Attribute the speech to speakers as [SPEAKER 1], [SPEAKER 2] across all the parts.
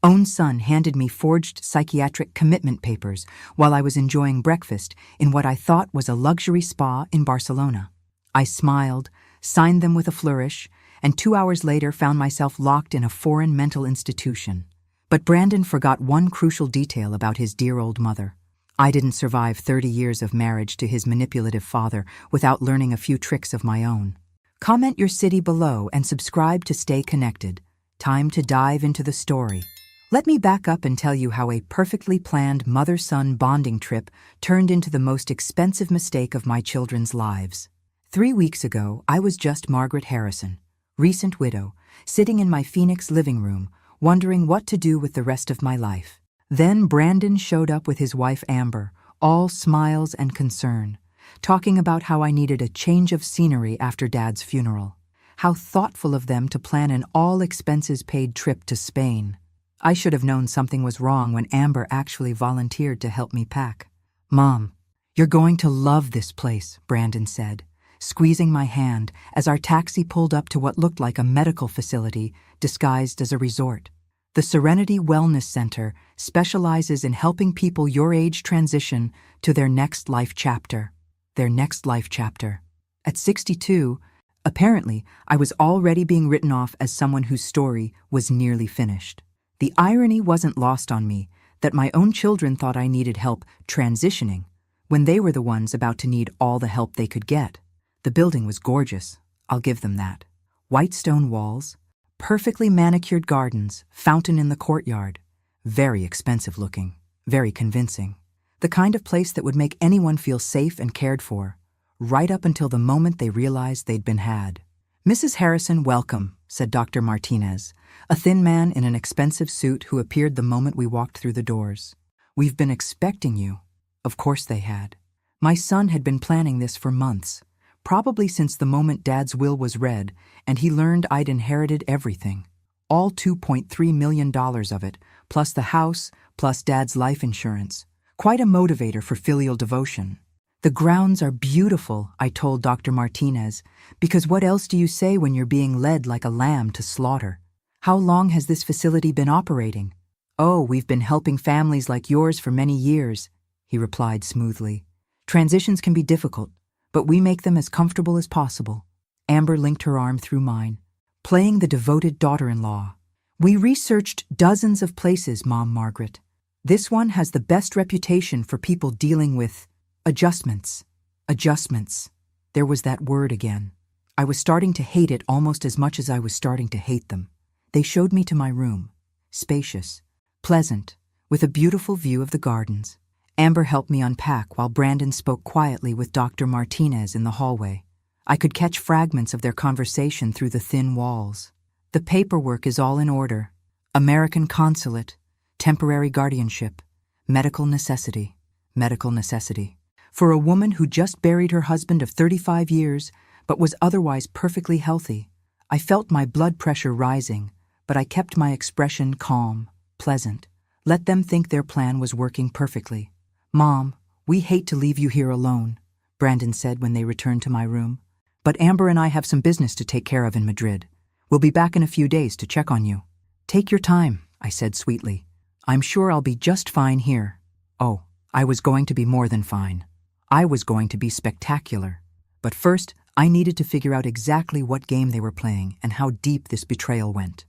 [SPEAKER 1] own son handed me forged psychiatric commitment papers while I was enjoying breakfast in what I thought was a luxury spa in Barcelona. I smiled, signed them with a flourish, and 2 hours later found myself locked in a foreign mental institution. But Brandon forgot one crucial detail about his dear old mother. I didn't survive 30 years of marriage to his manipulative father without learning a few tricks of my own. Comment your city below and subscribe to stay connected. Time to dive into the story. Let me back up and tell you how a perfectly planned mother-son bonding trip turned into the most expensive mistake of my children's lives. 3 weeks ago, I was just Margaret Harrison, recent widow, sitting in my Phoenix living room, wondering what to do with the rest of my life. Then Brandon showed up with his wife Amber, all smiles and concern, talking about how I needed a change of scenery after Dad's funeral. How thoughtful of them to plan an all-expenses-paid trip to Spain. I should have known something was wrong when Amber actually volunteered to help me pack. "Mom, you're going to love this place," Brandon said, squeezing my hand as our taxi pulled up to what looked like a medical facility disguised as a resort. The Serenity Wellness Center specializes in helping people your age transition to their next life chapter. Their next life chapter. At 62, apparently, I was already being written off as someone whose story was nearly finished. The irony wasn't lost on me that my own children thought I needed help transitioning when they were the ones about to need all the help they could get. The building was gorgeous, I'll give them that. White stone walls, perfectly manicured gardens, fountain in the courtyard. Very expensive looking, very convincing. The kind of place that would make anyone feel safe and cared for, right up until the moment they realized they'd been had. "Mrs. Harrison, welcome," said Dr. Martinez, a thin man in an expensive suit who appeared the moment we walked through the doors. "We've been expecting you." Of course they had. My son had been planning this for months, probably since the moment Dad's will was read and he learned I'd inherited everything. All $2.3 million of it, plus the house, plus Dad's life insurance. Quite a motivator for filial devotion. "The grounds are beautiful," I told Dr. Martinez, "because what else do you say when you're being led like a lamb to slaughter? How long has this facility been operating?" "Oh, we've been helping families like yours for many years," he replied smoothly. "Transitions can be difficult, but we make them as comfortable as possible." Amber linked her arm through mine, playing the devoted daughter-in-law. "We researched dozens of places, Mom Margaret. This one has the best reputation for people dealing with adjustments. Adjustments. There was that word again. I was starting to hate it almost as much as I was starting to hate them. They showed me to my room. Spacious, pleasant, with a beautiful view of the gardens. Amber helped me unpack while Brandon spoke quietly with Dr. Martinez in the hallway. I could catch fragments of their conversation through the thin walls. "The paperwork is all in order. American consulate, temporary guardianship, medical necessity. Medical necessity. For a woman who just buried her husband of 35 years, but was otherwise perfectly healthy. I felt my blood pressure rising, but I kept my expression calm, pleasant. Let them think their plan was working perfectly. "Mom, we hate to leave you here alone," Brandon said when they returned to my room. "But Amber and I have some business to take care of in Madrid. We'll be back in a few days to check on you." "Take your time," I said sweetly. "I'm sure I'll be just fine here." Oh, I was going to be more than fine. I was going to be spectacular. But first, I needed to figure out exactly what game they were playing and how deep this betrayal went.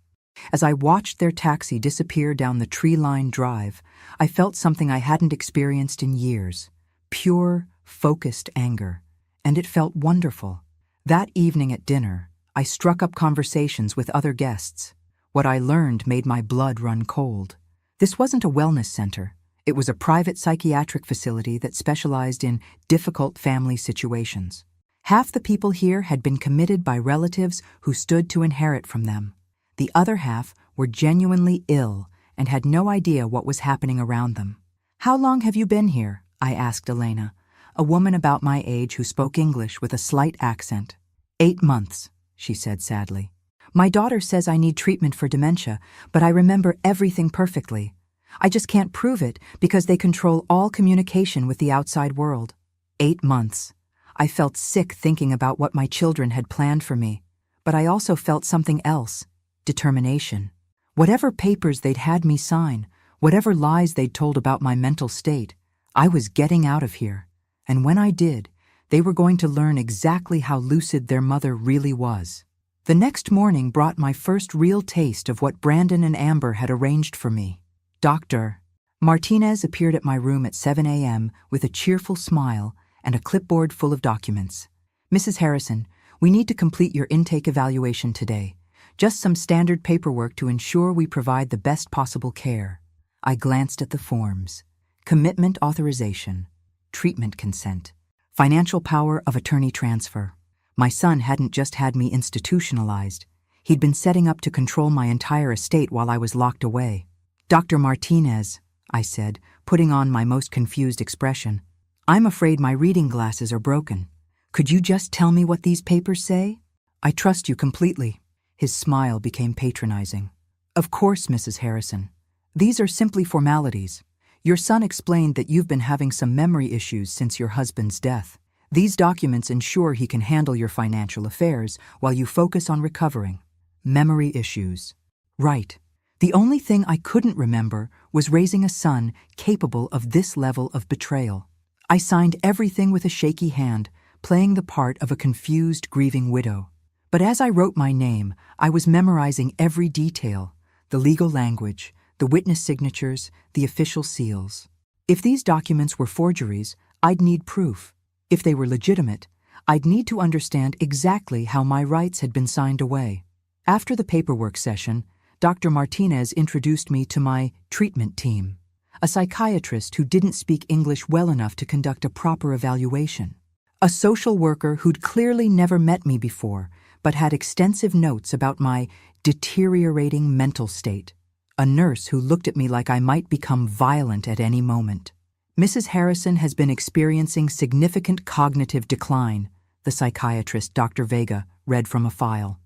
[SPEAKER 1] As I watched their taxi disappear down the tree-lined drive, I felt something I hadn't experienced in years. Pure, focused anger. And it felt wonderful. That evening at dinner, I struck up conversations with other guests. What I learned made my blood run cold. This wasn't a wellness center. It was a private psychiatric facility that specialized in difficult family situations. Half the people here had been committed by relatives who stood to inherit from them. The other half were genuinely ill and had no idea what was happening around them. "How long have you been here?" I asked Elena, a woman about my age who spoke English with a slight accent. 8 months, she said sadly. "My daughter says I need treatment for dementia, but I remember everything perfectly. I just can't prove it because they control all communication with the outside world." 8 months. I felt sick thinking about what my children had planned for me, but I also felt something else, determination. Whatever papers they'd had me sign, whatever lies they'd told about my mental state, I was getting out of here. And when I did, they were going to learn exactly how lucid their mother really was. The next morning brought my first real taste of what Brandon and Amber had arranged for me. Dr. Martinez appeared at my room at 7 a.m. with a cheerful smile and a clipboard full of documents. Mrs. Harrison, we need to complete your intake evaluation today. Just some standard paperwork to ensure we provide the best possible care. I glanced at the forms. Commitment authorization, treatment consent, financial power of attorney transfer. My son hadn't just had me institutionalized. He'd been setting up to control my entire estate while I was locked away. Dr. Martinez, I said, putting on my most confused expression, I'm afraid my reading glasses are broken. Could you just tell me what these papers say? I trust you completely. His smile became patronizing. Of course, Mrs. Harrison. These are simply formalities. Your son explained that you've been having some memory issues since your husband's death. These documents ensure he can handle your financial affairs while you focus on recovering. Memory issues. Right. The only thing I couldn't remember was raising a son capable of this level of betrayal. I signed everything with a shaky hand, playing the part of a confused, grieving widow. But as I wrote my name, I was memorizing every detail, the legal language, the witness signatures, the official seals. If these documents were forgeries, I'd need proof. If they were legitimate, I'd need to understand exactly how my rights had been signed away. After the paperwork session, Dr. Martinez introduced me to my treatment team, a psychiatrist who didn't speak English well enough to conduct a proper evaluation, a social worker who'd clearly never met me before but had extensive notes about my deteriorating mental state, a nurse who looked at me like I might become violent at any moment. Mrs. Harrison has been experiencing significant cognitive decline, the psychiatrist Dr. Vega read from a file.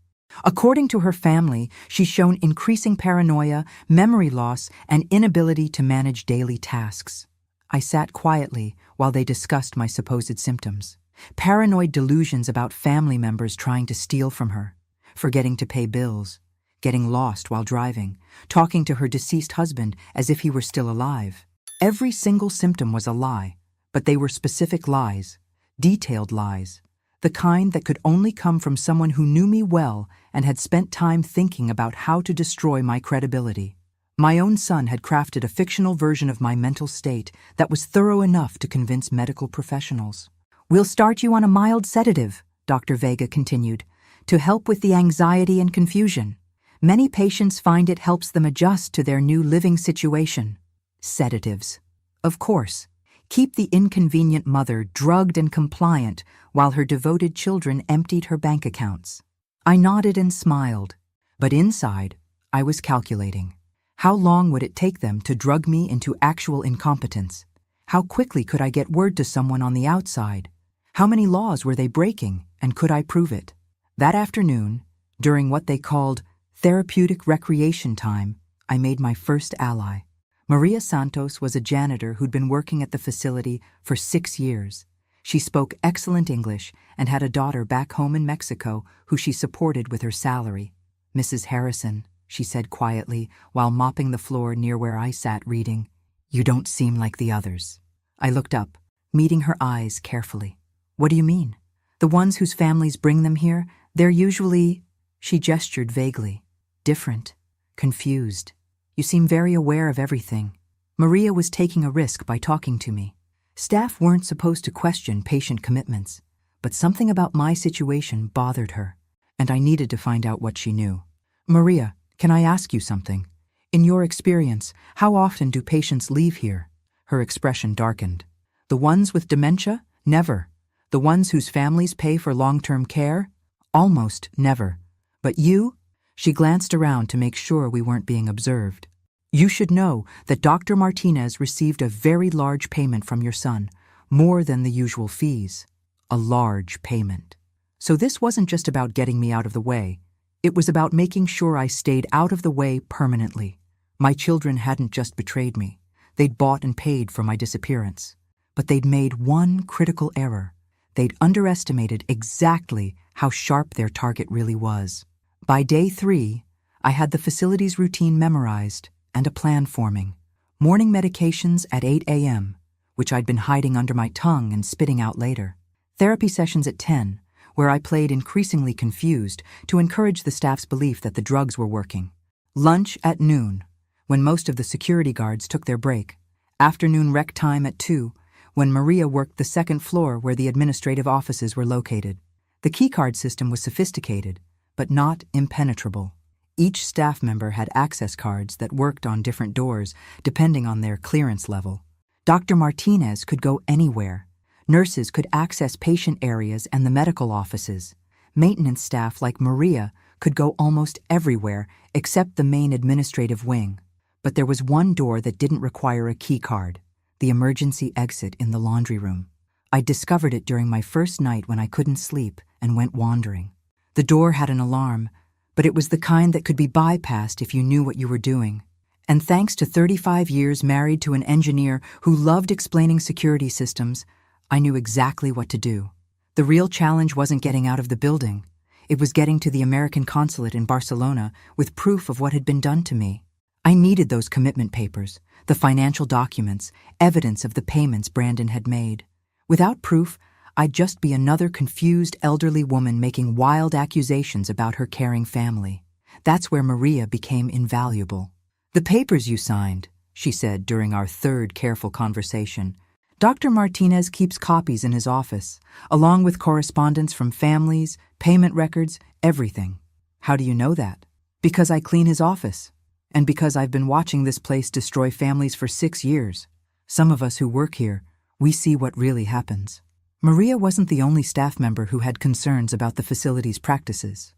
[SPEAKER 1] According to her family, she's shown increasing paranoia, memory loss, and inability to manage daily tasks. I sat quietly while they discussed my supposed symptoms. Paranoid delusions about family members trying to steal from her, forgetting to pay bills, getting lost while driving, talking to her deceased husband as if he were still alive. Every single symptom was a lie, but they were specific lies, detailed lies, the kind that could only come from someone who knew me well and had spent time thinking about how to destroy my credibility. My own son had crafted a fictional version of my mental state that was thorough enough to convince medical professionals. We'll start you on a mild sedative, Dr. Vega continued, to help with the anxiety and confusion. Many patients find it helps them adjust to their new living situation. Sedatives. Of course. Keep the inconvenient mother drugged and compliant while her devoted children emptied her bank accounts. I nodded and smiled, but inside, I was calculating. How long would it take them to drug me into actual incompetence? How quickly could I get word to someone on the outside? How many laws were they breaking, and could I prove it? That afternoon, during what they called therapeutic recreation time, I made my first ally. Maria Santos was a janitor who'd been working at the facility for 6 years. She spoke excellent English and had a daughter back home in Mexico who she supported with her salary. Mrs. Harrison, she said quietly while mopping the floor near where I sat reading, you don't seem like the others. I looked up, meeting her eyes carefully. What do you mean? The ones whose families bring them here, they're usually, she gestured vaguely, different, confused. You seem very aware of everything. Maria was taking a risk by talking to me. Staff weren't supposed to question patient commitments, but something about my situation bothered her, and I needed to find out what she knew. Maria, can I ask you something? In your experience, how often do patients leave here? Her expression darkened. The ones with dementia? Never. The ones whose families pay for long-term care? Almost never. But you? She glanced around to make sure we weren't being observed. You should know that Dr. Martinez received a very large payment from your son, more than the usual fees. A large payment. So this wasn't just about getting me out of the way. It was about making sure I stayed out of the way permanently. My children hadn't just betrayed me. They'd bought and paid for my disappearance. But they'd made one critical error. They'd underestimated exactly how sharp their target really was. By day 3, I had the facility's routine memorized and a plan forming. Morning medications at 8 a.m., which I'd been hiding under my tongue and spitting out later. Therapy sessions at 10, where I played increasingly confused to encourage the staff's belief that the drugs were working. Lunch at noon, when most of the security guards took their break. Afternoon rec time at 2, when Maria worked the second floor where the administrative offices were located. The keycard system was sophisticated, but not impenetrable. Each staff member had access cards that worked on different doors, depending on their clearance level. Dr. Martinez could go anywhere. Nurses could access patient areas and the medical offices. Maintenance staff like Maria could go almost everywhere except the main administrative wing. But there was one door that didn't require a key card, the emergency exit in the laundry room. I discovered it during my first night when I couldn't sleep and went wandering. The door had an alarm, but it was the kind that could be bypassed if you knew what you were doing. And thanks to 35 years married to an engineer who loved explaining security systems, I knew exactly what to do. The real challenge wasn't getting out of the building. It was getting to the American consulate in Barcelona with proof of what had been done to me. I needed those commitment papers, the financial documents, evidence of the payments Brandon had made. Without proof, I'd just be another confused elderly woman making wild accusations about her caring family. That's where Maria became invaluable. "The papers you signed," she said during our third careful conversation. "Dr. Martinez keeps copies in his office, along with correspondence from families, payment records, everything." "How do you know that?" "Because I clean his office, and because I've been watching this place destroy families for 6 years. Some of us who work here, we see what really happens." Maria wasn't the only staff member who had concerns about the facility's practices.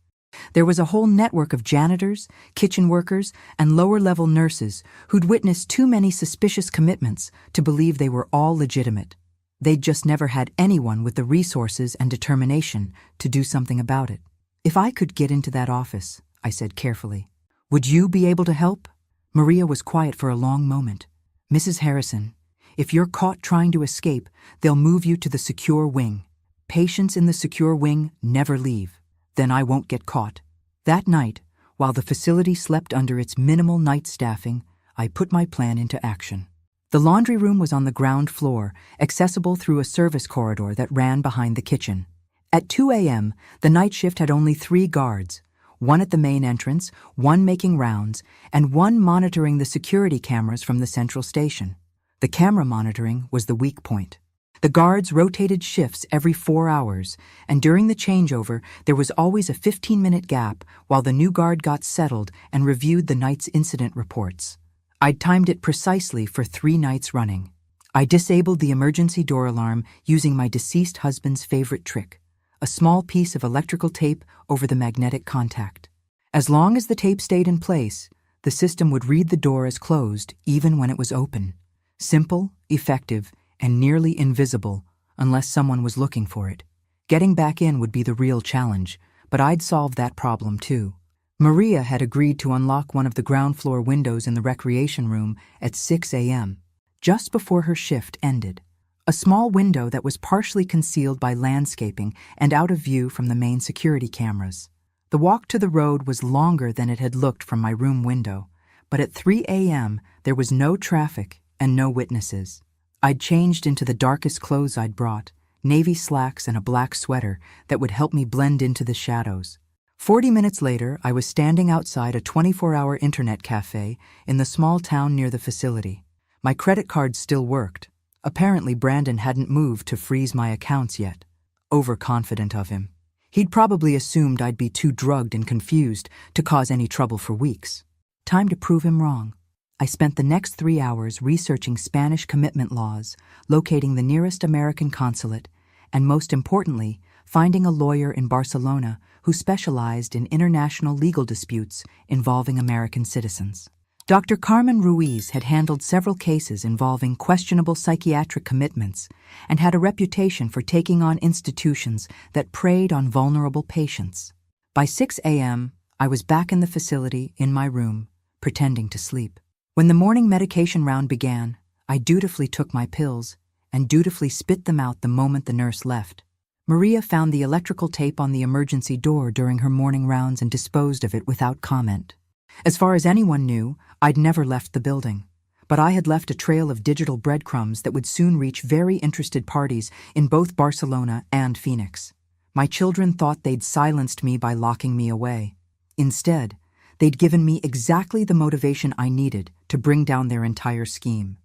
[SPEAKER 1] There was a whole network of janitors, kitchen workers, and lower-level nurses who'd witnessed too many suspicious commitments to believe they were all legitimate. They'd just never had anyone with the resources and determination to do something about it. "If I could get into that office," I said carefully, "would you be able to help?" Maria was quiet for a long moment. "Mrs. Harrison, if you're caught trying to escape, they'll move you to the secure wing. Patients in the secure wing never leave. Then I won't get caught." That night, while the facility slept under its minimal night staffing, I put my plan into action. The laundry room was on the ground floor, accessible through a service corridor that ran behind the kitchen. At 2 a.m., the night shift had only 3 guards, one at the main entrance, one making rounds, and one monitoring the security cameras from the central station. The camera monitoring was the weak point. The guards rotated shifts every 4 hours, and during the changeover, there was always a 15-minute gap while the new guard got settled and reviewed the night's incident reports. I'd timed it precisely for 3 nights running. I disabled the emergency door alarm using my deceased husband's favorite trick, a small piece of electrical tape over the magnetic contact. As long as the tape stayed in place, the system would read the door as closed even when it was open. Simple, effective, and nearly invisible unless someone was looking for it. Getting back in would be the real challenge, but I'd solved that problem too. Maria had agreed to unlock one of the ground floor windows in the recreation room at 6 a.m., just before her shift ended. A small window that was partially concealed by landscaping and out of view from the main security cameras. The walk to the road was longer than it had looked from my room window, but at 3 a.m. there was no traffic and no witnesses. I'd changed into the darkest clothes I'd brought, navy slacks and a black sweater that would help me blend into the shadows. 40 minutes later, I was standing outside a 24-hour internet cafe in the small town near the facility. My credit card still worked. Apparently, Brandon hadn't moved to freeze my accounts yet. Overconfident of him. He'd probably assumed I'd be too drugged and confused to cause any trouble for weeks. Time to prove him wrong. I spent the next 3 hours researching Spanish commitment laws, locating the nearest American consulate, and most importantly, finding a lawyer in Barcelona who specialized in international legal disputes involving American citizens. Dr. Carmen Ruiz had handled several cases involving questionable psychiatric commitments and had a reputation for taking on institutions that preyed on vulnerable patients. By 6 a.m., I was back in the facility in my room, pretending to sleep. When the morning medication round began, I dutifully took my pills and dutifully spit them out the moment the nurse left. Maria found the electrical tape on the emergency door during her morning rounds and disposed of it without comment. As far as anyone knew, I'd never left the building. But I had left a trail of digital breadcrumbs that would soon reach very interested parties in both Barcelona and Phoenix. My children thought they'd silenced me by locking me away. Instead, they'd given me exactly the motivation I needed to bring down their entire scheme.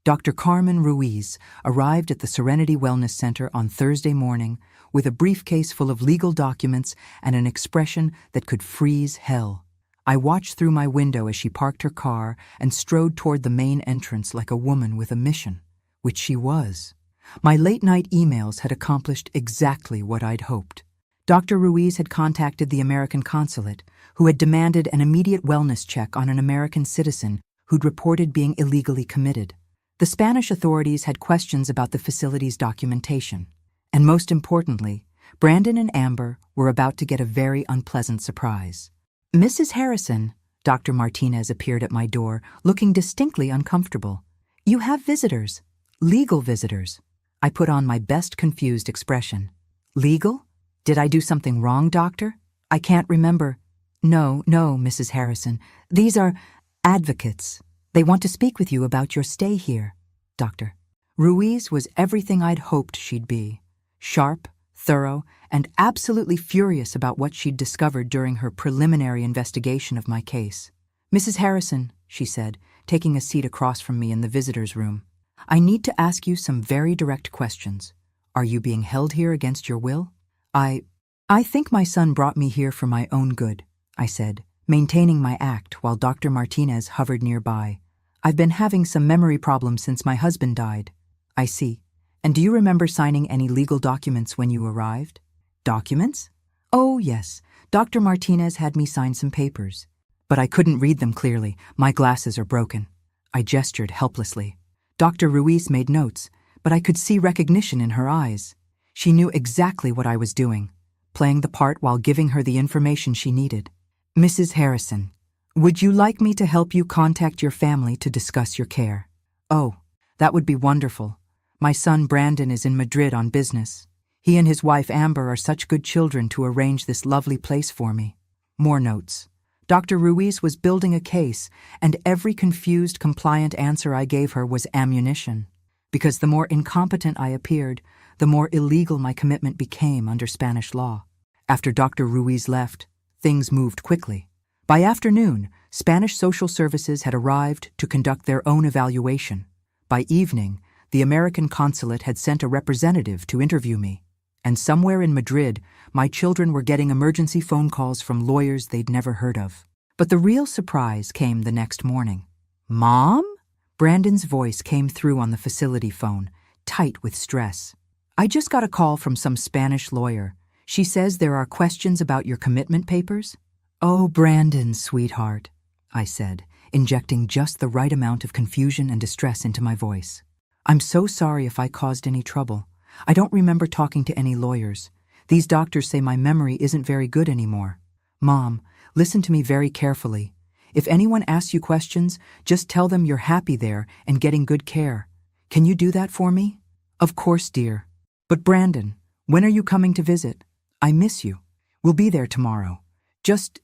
[SPEAKER 1] Dr. Carmen Ruiz arrived at the Serenity Wellness Center on Thursday morning with a briefcase full of legal documents and an expression that could freeze hell. I watched through my window as she parked her car and strode toward the main entrance like a woman with a mission, which she was. My late-night emails had accomplished exactly what I'd hoped. Dr. Ruiz had contacted the American consulate, who had demanded an immediate wellness check on an American citizen who'd reported being illegally committed. The Spanish authorities had questions about the facility's documentation. And most importantly, Brandon and Amber were about to get a very unpleasant surprise. "Mrs. Harrison," Dr. Martinez appeared at my door, looking distinctly uncomfortable. "You have visitors. Legal visitors." I put on my best confused expression. "Legal? Did I do something wrong, doctor? I can't remember." No, Mrs. Harrison. These are advocates. They want to speak with you about your stay here, doctor." Ruiz was everything I'd hoped she'd be. Sharp, thorough, and absolutely furious about what she'd discovered during her preliminary investigation of my case. "Mrs. Harrison," she said, taking a seat across from me in the visitor's room, "I need to ask you some very direct questions. Are you being held here against your will?" I think my son brought me here for my own good," I said, maintaining my act while Dr. Martinez hovered nearby. "I've been having some memory problems since my husband died." "I see. And do you remember signing any legal documents when you arrived?" "Documents?" "Oh, yes. Dr. Martinez had me sign some papers. But I couldn't read them clearly. My glasses are broken." I gestured helplessly. Dr. Ruiz made notes, but I could see recognition in her eyes. She knew exactly what I was doing, playing the part while giving her the information she needed. "Mrs. Harrison, would you like me to help you contact your family to discuss your care?" "Oh, that would be wonderful. My son Brandon is in Madrid on business. He and his wife Amber are such good children to arrange this lovely place for me." More notes. Dr. Ruiz was building a case, and every confused, compliant answer I gave her was ammunition. Because the more incompetent I appeared, the more illegal my commitment became under Spanish law. After Dr. Ruiz left, things moved quickly. By afternoon, Spanish social services had arrived to conduct their own evaluation. By evening, the American consulate had sent a representative to interview me. And somewhere in Madrid, my children were getting emergency phone calls from lawyers they'd never heard of. But the real surprise came the next morning. "Mom?" Brandon's voice came through on the facility phone, tight with stress. "I just got a call from some Spanish lawyer. She says there are questions about your commitment papers." "Oh, Brandon, sweetheart," I said, injecting just the right amount of confusion and distress into my voice. "I'm so sorry if I caused any trouble. I don't remember talking to any lawyers. These doctors say my memory isn't very good anymore. Mom, listen to me very carefully. If anyone asks you questions, just tell them you're happy there and getting good care. Can you do that for me?" "Of course, dear. But Brandon, when are you coming to visit? I miss you. We'll be there tomorrow. Just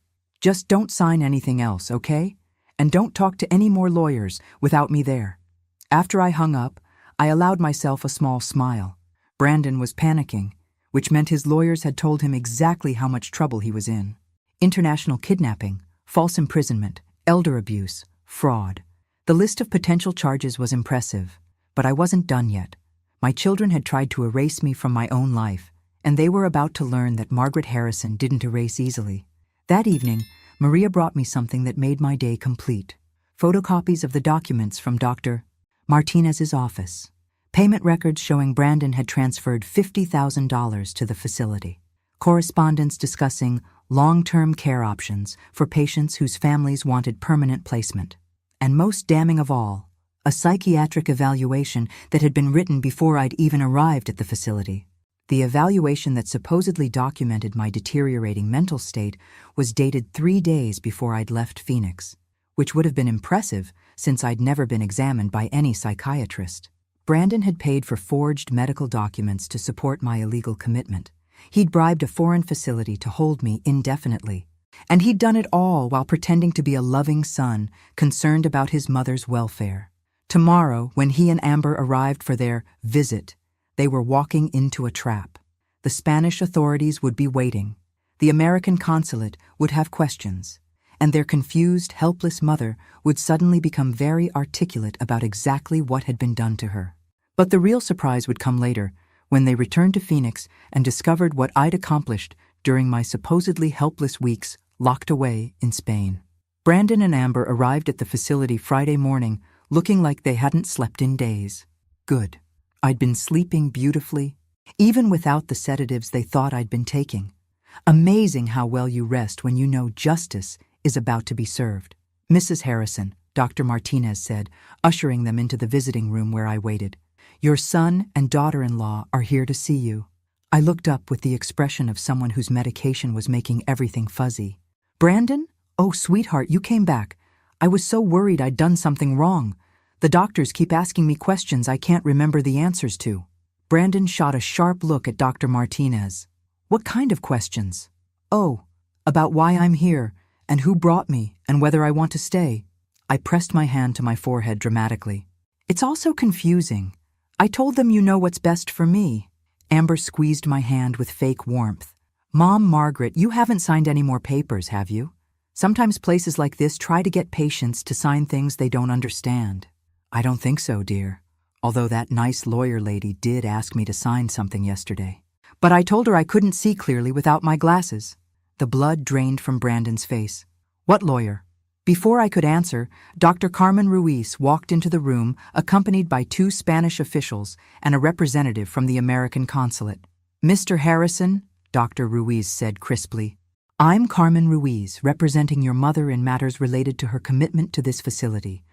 [SPEAKER 1] don't sign anything else, okay? And don't talk to any more lawyers without me there." After I hung up, I allowed myself a small smile. Brandon was panicking, which meant his lawyers had told him exactly how much trouble he was in. International kidnapping, false imprisonment, elder abuse, fraud. The list of potential charges was impressive, but I wasn't done yet. My children had tried to erase me from my own life, and they were about to learn that Margaret Harrison didn't erase easily. That evening, Maria brought me something that made my day complete. Photocopies of the documents from Dr. Martinez's office. Payment records showing Brandon had transferred $50,000 to the facility. Correspondence discussing long-term care options for patients whose families wanted permanent placement. And most damning of all, a psychiatric evaluation that had been written before I'd even arrived at the facility. The evaluation that supposedly documented my deteriorating mental state was dated 3 days before I'd left Phoenix, which would have been impressive since I'd never been examined by any psychiatrist. Brandon had paid for forged medical documents to support my illegal commitment. He'd bribed a foreign facility to hold me indefinitely. And he'd done it all while pretending to be a loving son, concerned about his mother's welfare. Tomorrow, when he and Amber arrived for their visit, they were walking into a trap. The Spanish authorities would be waiting. The American consulate would have questions. And their confused, helpless mother would suddenly become very articulate about exactly what had been done to her. But the real surprise would come later, when they returned to Phoenix and discovered what I'd accomplished during my supposedly helpless weeks locked away in Spain. Brandon and Amber arrived at the facility Friday morning, looking like they hadn't slept in days. Good. I'd been sleeping beautifully, even without the sedatives they thought I'd been taking. Amazing how well you rest when you know justice is about to be served. Mrs. Harrison, Dr. Martinez said, ushering them into the visiting room where I waited. Your son and daughter-in-law are here to see you. I looked up with the expression of someone whose medication was making everything fuzzy. Brandon? Oh, sweetheart, you came back. I was so worried I'd done something wrong. The doctors keep asking me questions I can't remember the answers to. Brandon shot a sharp look at Dr. Martinez. What kind of questions? Oh, about why I'm here, and who brought me, and whether I want to stay. I pressed my hand to my forehead dramatically. It's all so confusing. I told them you know what's best for me. Amber squeezed my hand with fake warmth. Mom, Margaret, you haven't signed any more papers, have you? Sometimes places like this try to get patients to sign things they don't understand. I don't think so, dear. Although that nice lawyer lady did ask me to sign something yesterday. But I told her I couldn't see clearly without my glasses. The blood drained from Brandon's face. What lawyer? Before I could answer, Dr. Carmen Ruiz walked into the room accompanied by 2 Spanish officials and a representative from the American consulate. Mr. Harrison, Dr. Ruiz said crisply, I'm Carmen Ruiz, representing your mother in matters related to her commitment to this facility.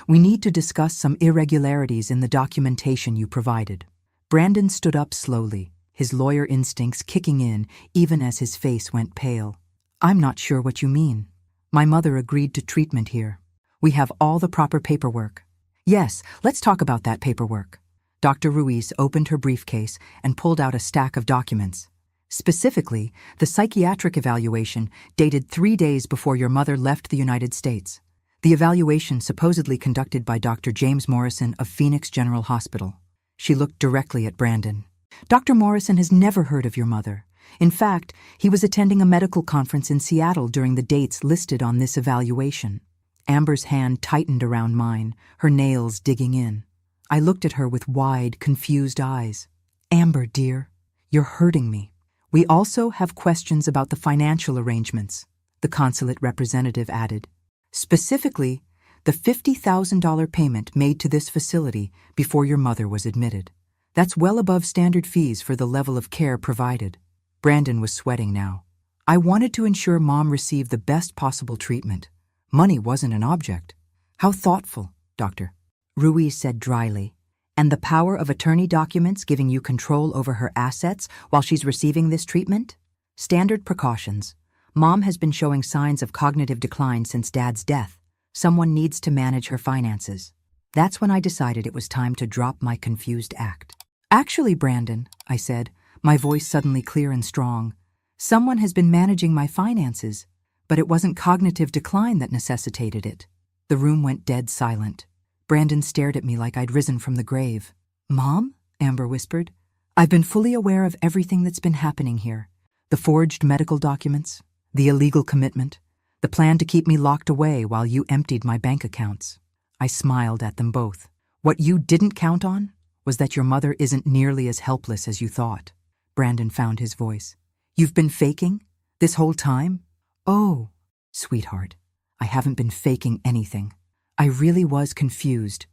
[SPEAKER 1] We need to discuss some irregularities in the documentation you provided. Brandon stood up slowly, his lawyer instincts kicking in even as his face went pale. I'm not sure what you mean. My mother agreed to treatment here. We have all the proper paperwork. Yes, let's talk about that paperwork. Dr. Ruiz opened her briefcase and pulled out a stack of documents. Specifically, the psychiatric evaluation dated 3 days before your mother left the United States. The evaluation supposedly conducted by Dr. James Morrison of Phoenix General Hospital. She looked directly at Brandon. Dr. Morrison has never heard of your mother. In fact, he was attending a medical conference in Seattle during the dates listed on this evaluation. Amber's hand tightened around mine, her nails digging in. I looked at her with wide, confused eyes. Amber, dear, you're hurting me. We also have questions about the financial arrangements, the consulate representative added. Specifically, the $50,000 payment made to this facility before your mother was admitted. That's well above standard fees for the level of care provided. Brandon was sweating now. I wanted to ensure Mom received the best possible treatment. Money wasn't an object. How thoughtful, Doctor. Ruiz said dryly. And the power of attorney documents giving you control over her assets while she's receiving this treatment? Standard precautions. Mom has been showing signs of cognitive decline since Dad's death. Someone needs to manage her finances. That's when I decided it was time to drop my confused act. Actually, Brandon, I said, my voice suddenly clear and strong, someone has been managing my finances, but it wasn't cognitive decline that necessitated it. The room went dead silent. Brandon stared at me like I'd risen from the grave. Mom? Amber whispered. I've been fully aware of everything that's been happening here. The forged medical documents, the illegal commitment, the plan to keep me locked away while you emptied my bank accounts. I smiled at them both. What you didn't count on was that your mother isn't nearly as helpless as you thought. Brandon found his voice. You've been faking? This whole time? Oh, sweetheart, I haven't been faking anything. I really was confused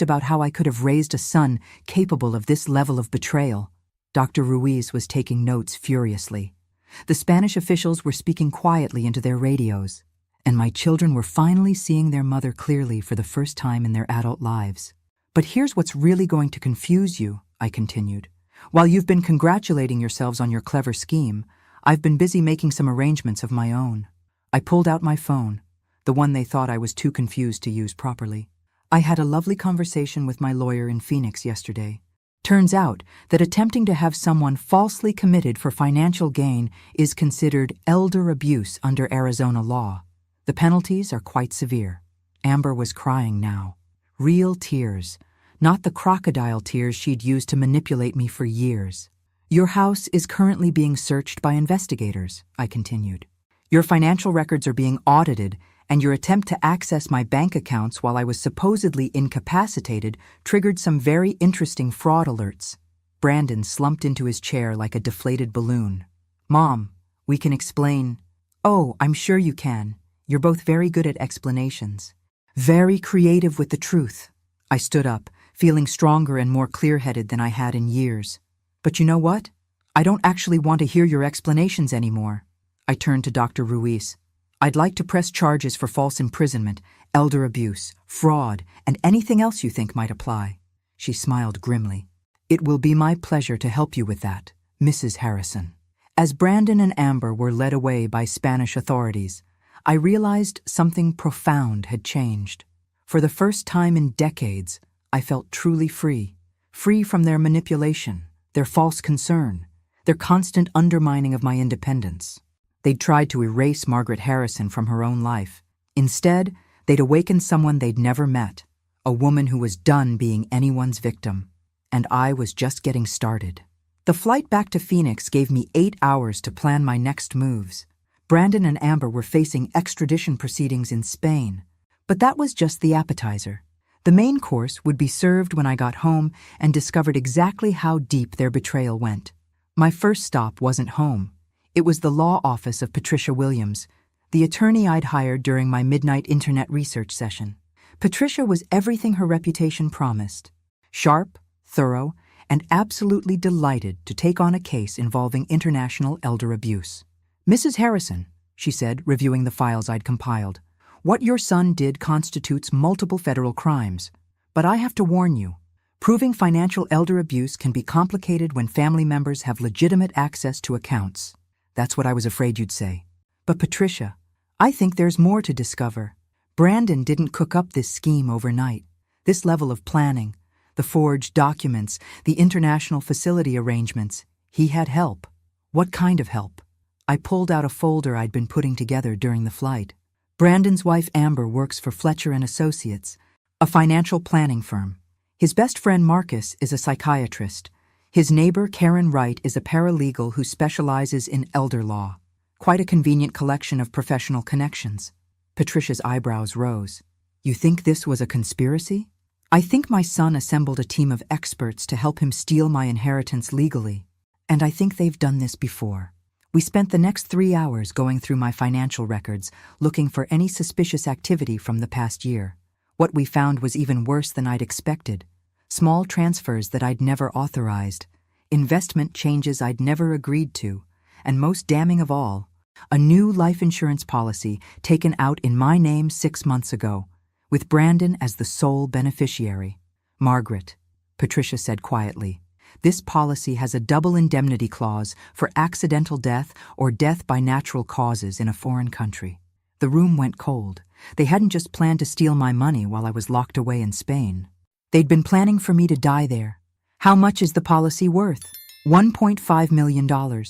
[SPEAKER 1] about how I could have raised a son capable of this level of betrayal. Dr. Ruiz was taking notes furiously. The Spanish officials were speaking quietly into their radios, and my children were finally seeing their mother clearly for the first time in their adult lives. But here's what's really going to confuse you, I continued. While you've been congratulating yourselves on your clever scheme, I've been busy making some arrangements of my own. I pulled out my phone, the one they thought I was too confused to use properly. I had a lovely conversation with my lawyer in Phoenix yesterday. Turns out that attempting to have someone falsely committed for financial gain is considered elder abuse under Arizona law. The penalties are quite severe. Amber was crying now. Real tears, not the crocodile tears she'd used to manipulate me for years. Your house is currently being searched by investigators, I continued. Your financial records are being audited, and your attempt to access my bank accounts while I was supposedly incapacitated triggered some very interesting fraud alerts. Brandon slumped into his chair like a deflated balloon. Mom, we can explain. Oh, I'm sure you can. You're both very good at explanations. Very creative with the truth. I stood up, feeling stronger and more clear-headed than I had in years. But you know what? I don't actually want to hear your explanations anymore. I turned to Dr. Ruiz. I'd like to press charges for false imprisonment, elder abuse, fraud, and anything else you think might apply. She smiled grimly. It will be my pleasure to help you with that, Mrs. Harrison. As Brandon and Amber were led away by Spanish authorities, I realized something profound had changed. For the first time in decades, I felt truly free. Free from their manipulation, their false concern, their constant undermining of my independence. They'd tried to erase Margaret Harrison from her own life. Instead, they'd awakened someone they'd never met, a woman who was done being anyone's victim. And I was just getting started. The flight back to Phoenix gave me 8 hours to plan my next moves. Brandon and Amber were facing extradition proceedings in Spain, but that was just the appetizer. The main course would be served when I got home and discovered exactly how deep their betrayal went. My first stop wasn't home. It was the law office of Patricia Williams, the attorney I'd hired during my midnight internet research session. Patricia was everything her reputation promised. Sharp, thorough, and absolutely delighted to take on a case involving international elder abuse. Mrs. Harrison, she said, reviewing the files I'd compiled, what your son did constitutes multiple federal crimes. But I have to warn you, proving financial elder abuse can be complicated when family members have legitimate access to accounts. That's what I was afraid you'd say. But Patricia, I think there's more to discover. Brandon didn't cook up this scheme overnight. This level of planning, the forged documents, the international facility arrangements, he had help. What kind of help? I pulled out a folder I'd been putting together during the flight. Brandon's wife Amber works for Fletcher & Associates, a financial planning firm. His best friend Marcus is a psychiatrist. His neighbor Karen Wright is a paralegal who specializes in elder law. Quite a convenient collection of professional connections. Patricia's eyebrows rose. You think this was a conspiracy? I think my son assembled a team of experts to help him steal my inheritance legally. And I think they've done this before. We spent the next 3 hours going through my financial records, looking for any suspicious activity from the past year. What we found was even worse than I'd expected. Small transfers that I'd never authorized, investment changes I'd never agreed to, and most damning of all, a new life insurance policy taken out in my name 6 months ago, with Brandon as the sole beneficiary. Margaret, Patricia said quietly, this policy has a double indemnity clause for accidental death or death by natural causes in a foreign country. The room went cold. They hadn't just planned to steal my money while I was locked away in Spain. They'd been planning for me to die there. How much is the policy worth? $1.5 million.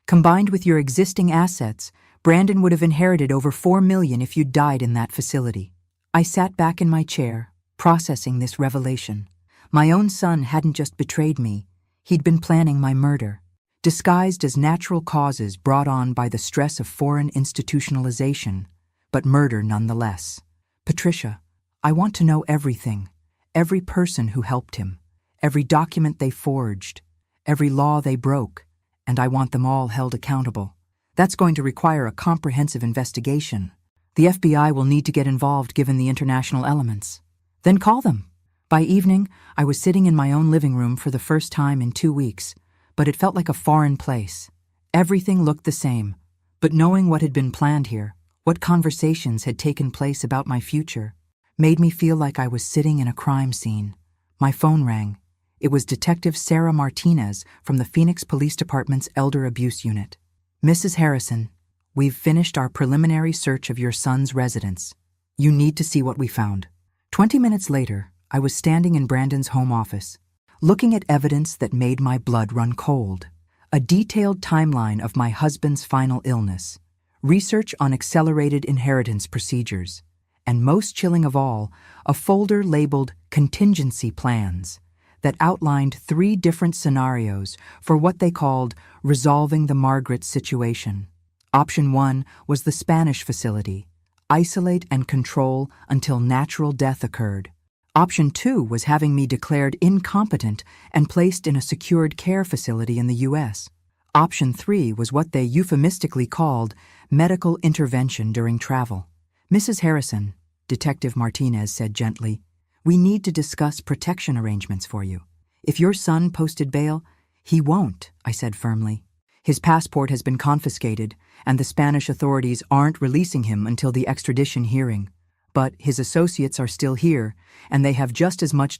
[SPEAKER 1] Combined with your existing assets, Brandon would have inherited over $4 million if you'd died in that facility. I sat back in my chair, processing this revelation. My own son hadn't just betrayed me. He'd been planning my murder, disguised as natural causes brought on by the stress of foreign institutionalization, but murder nonetheless. Patricia, I want to know everything. Every person who helped him, every document they forged, every law they broke, and I want them all held accountable. That's going to require a comprehensive investigation. The FBI will need to get involved given the international elements. Then call them. By evening, I was sitting in my own living room for the first time in 2 weeks, but it felt like a foreign place. Everything looked the same, but knowing what had been planned here, what conversations had taken place about my future, made me feel like I was sitting in a crime scene. My phone rang. It was Detective Sarah Martinez from the Phoenix Police Department's Elder Abuse Unit. Mrs. Harrison, we've finished our preliminary search of your son's residence. You need to see what we found. 20 minutes later, I was standing in Brandon's home office. looking at evidence that made my blood run cold. A detailed timeline of my husband's final illness, research on accelerated inheritance procedures, and most chilling of all, a folder labeled Contingency Plans that outlined 3 different scenarios for what they called resolving the Margaret situation. Option 1 was the Spanish facility, isolate and control until natural death occurred. Option 2 was having me declared incompetent and placed in a secured care facility in the U.S. Option 3 was what they euphemistically called medical intervention during travel. Mrs. Harrison, Detective Martinez said gently, "We need to discuss protection arrangements for you. If your son posted bail, he won't," I said firmly. "His passport has been confiscated, and the Spanish authorities aren't releasing him until the extradition hearing. But his associates are still here, and they have just as much